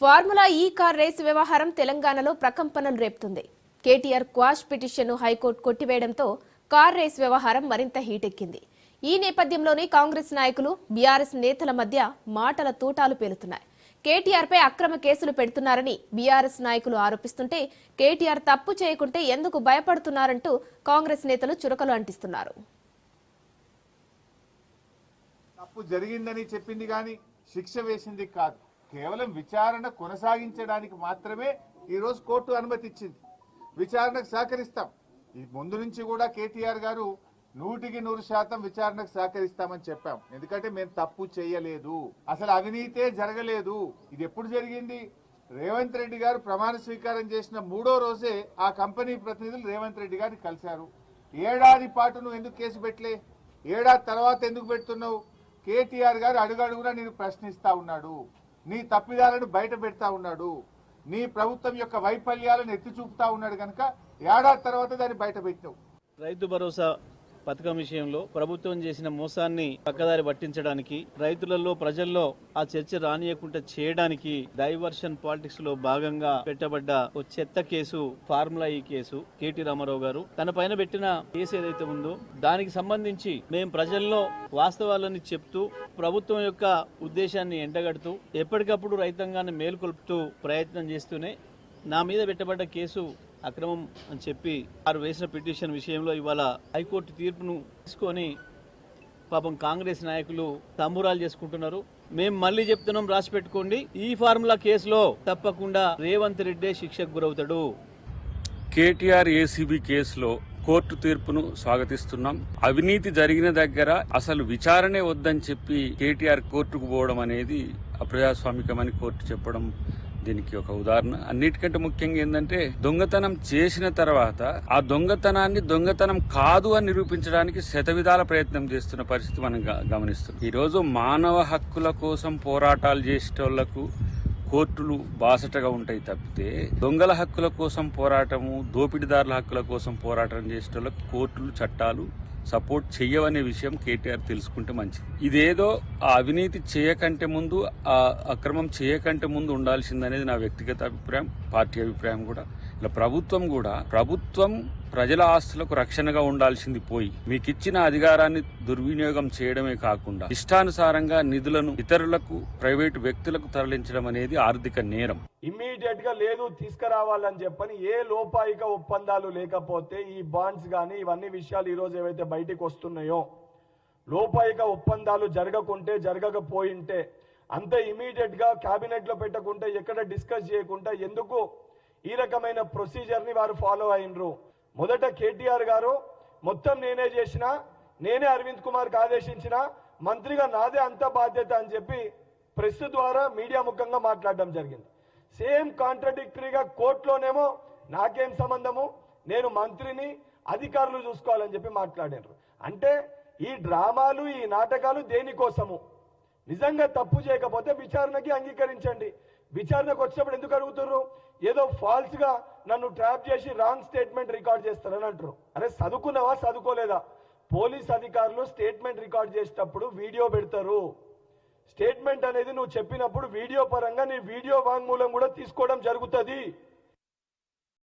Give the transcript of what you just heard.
Formula ఈ car race వ్యవహారం తెలంగాణలో ప్రకంపనలు రేపుతుంది. కేటీఆర్ క్వాష్ పిటిషన్ను హైకోర్టు కొట్టివేయడంతో కార్ రేసు వ్యవహారం మరింత హీటెక్కింది. ఈ నేపథ్యంలోనే కాంగ్రెస్ నాయకులు, బీఆర్ఎస్ నేతల మధ్య మాటల తూటాలు పేలుతున్నాయి. కేటీఆర్ పై అక్రమ కేసులు పెడుతున్నారని బీఆర్ఎస్ నాయకులు ఆరోపిస్తుంటే, కేటీఆర్ తప్పు చేయకుంటే ఎందుకు భయపడుతున్నారంటూ కాంగ్రెస్ నేతలు చురకలు అంటిస్తున్నారు. తప్పు జరిగిందని చెప్పింది గాని శిక్ష వేసింది కాదు. కేవలం విచారణ కొనసాగించడానికి మాత్రమే ఈ రోజు కోర్టు అనుమతి ఇచ్చింది. విచారణకు సహకరిస్తాం. ఈ ముందు నుంచి కూడా కేటీఆర్ గారు 100% విచారణకు సహకరిస్తామని చెప్పాం. ఎందుకంటే మేము తప్పు చేయలేదు, అసలు అవినీతే జరగలేదు. ఇది ఎప్పుడు జరిగింది? రేవంత్ రెడ్డి గారు ప్రమాణ స్వీకారం చేసిన 3వ రోజే ఆ కంపెనీ ప్రతినిధులు రేవంత్ రెడ్డి గారిని కలిశారు. ఏడాది పాటు నువ్వు ఎందుకు కేసు పెట్టలే, ఏడాది తర్వాత ఎందుకు పెడుతున్నావు? కేటీఆర్ గారు అడుగడుగునా నేను ప్రశ్నిస్తా ఉన్నాడు, నీ తప్పిదాలను బయట పెడతా ఉన్నాడు, నీ ప్రభుత్వం యొక్క వైఫల్యాలను ఎత్తి చూపుతా ఉన్నాడు. కనుక ఏడాది తర్వాత దాన్ని బయట పెట్టావు. రైతు భరోసా పథకం విషయంలో ప్రభుత్వం చేసిన మోసాన్ని పక్కదారి పట్టించడానికి, రైతులలో ప్రజల్లో ఆ చర్చ రానియకుండా చేయడానికి డైవర్షన్ పాలిటిక్స్ లో భాగంగా పెట్టబడ్డ ఓ చెత్త కేసు ఫార్ములా ఈ కేసు. కేటీ రామారావు గారు తన పైన పెట్టిన కేసు ఏదైతే ఉందో దానికి సంబంధించి మేము ప్రజల్లో వాస్తవాలని చెప్తూ, ప్రభుత్వం యొక్క ఉద్దేశాన్ని ఎండగడుతూ, ఎప్పటికప్పుడు రైతాంగాన్ని మేల్కొల్పుతూ ప్రయత్నం చేస్తూనే నా మీద పెట్టబడ్డ కేసు అక్రమం అని చెప్పి వారు వేసిన పిటిషన్ విషయంలో ఇవాళ హైకోర్టు తీర్పును తీసుకొని పాపం కాంగ్రెస్ నాయకులు సంబురాలు చేసుకుంటున్నారు. మేము మళ్ళీ చెప్తున్నాం, రాసి పెట్టుకోండి, ఈ ఫార్ములా కేసులో తప్పకుండా రేవంత్ రెడ్డి శిక్షకు గురవుతాడు. కేటీఆర్ ఏసీబీ కేసులో కోర్టు తీర్పును స్వాగతిస్తున్నాం. అవినీతి జరిగిన దగ్గర అసలు విచారణే వద్దని చెప్పి కేటీఆర్ కోర్టుకు పోవడం అనేది అప్రజాస్వామికమని కోర్టు చెప్పడం దీనికి ఒక ఉదాహరణ. అన్నిటికంటే ముఖ్యంగా ఏంటంటే, దొంగతనం చేసిన తర్వాత ఆ దొంగతనాన్ని దొంగతనం కాదు అని నిరూపించడానికి శతవిధాల ప్రయత్నం చేస్తున్న పరిస్థితి మనం గమనిస్తున్నాం. ఈరోజు మానవ హక్కుల కోసం పోరాటాలు చేసేటోళ్లకు కోర్టులు బాసటగా ఉంటాయి తప్పితే, దొంగల హక్కుల కోసం పోరాటము, దోపిడీదారుల హక్కుల కోసం పోరాటం చేసేటోళ్లకు కోర్టులు, చట్టాలు సపోర్ట్ చెయ్యవనే విషయం కేటీఆర్ తెలుసుకుంటే మంచిది. ఇదేదో ఆ అవినీతి చేయకంటే ముందు, ఆ అక్రమం చేయకంటే ముందు ఉండాల్సిందనేది నా వ్యక్తిగత అభిప్రాయం, పార్టీ అభిప్రాయం కూడా. ఇలా ప్రభుత్వం ప్రజల ఆస్తులకు రక్షణగా ఉండాల్సింది పోయి, మీకు ఇచ్చిన అధికారాన్ని దుర్వినియోగం చేయడమే కాకుండా ఇష్టానుసారంగా నిధులను ఇతరులకు, ప్రైవేటు వ్యక్తులకు తరలించడం అనేది ఆర్థిక నేరం. ఇమ్మీడియట్ గా లేదు తీసుకురావాలని చెప్పని ఏ లోపాయిక ఒప్పందాలు లేకపోతే ఈ బాండ్స్ కానీ ఇవన్నీ విషయాలు ఈ రోజు ఏవైతే బయటకు వస్తున్నాయో, లోపాయిక ఒప్పందాలు జరగకపోయింటే అంత ఇమ్మీడియట్ గా కేబినెట్ లో పెట్టకుంటే, ఎక్కడ డిస్కస్ చేయకుండా ఎందుకు ఈ రకమైన ప్రొసీజర్ ని వారు ఫాలో అయినరు? మొదట కేటీఆర్ గారు మొత్తం నేనే చేసిన, నేనే అరవింద్ కుమార్ కి ఆదేశించిన, మంత్రిగా నాదే అంత బాధ్యత అని చెప్పి ప్రెస్ ద్వారా మీడియా ముఖంగా మాట్లాడడం జరిగింది. సేమ్ కాంట్రడిక్టరీగా కోర్టులోనేమో నాకేం సంబంధము, నేను మంత్రిని, అధికారులు చూసుకోవాలని చెప్పి మాట్లాడారు. అంటే ఈ డ్రామాలు, ఈ నాటకాలు దేనికోసము? నిజంగా తప్పు చేయకపోతే విచారణకి అంగీకరించండి. విచారణకు వచ్చినప్పుడు ఎందుకు అడుగుతున్నారు? ఏదో ఫాల్స్ గా నన్ను ట్రాప్ చేసి రాంగ్ స్టేట్మెంట్ రికార్డ్ చేస్తారని అంటారు. అరే చదువుకున్నావా, చదువుకోలేదా? పోలీస్ అధికారులు స్టేట్మెంట్ రికార్డ్ చేసేటప్పుడు వీడియో పెడతారు. స్టేట్మెంట్ అనేది నువ్వు చెప్పినప్పుడు వీడియో పరంగా నీ వీడియో వాంగ్మూలం కూడా తీసుకోవడం జరుగుతుంది.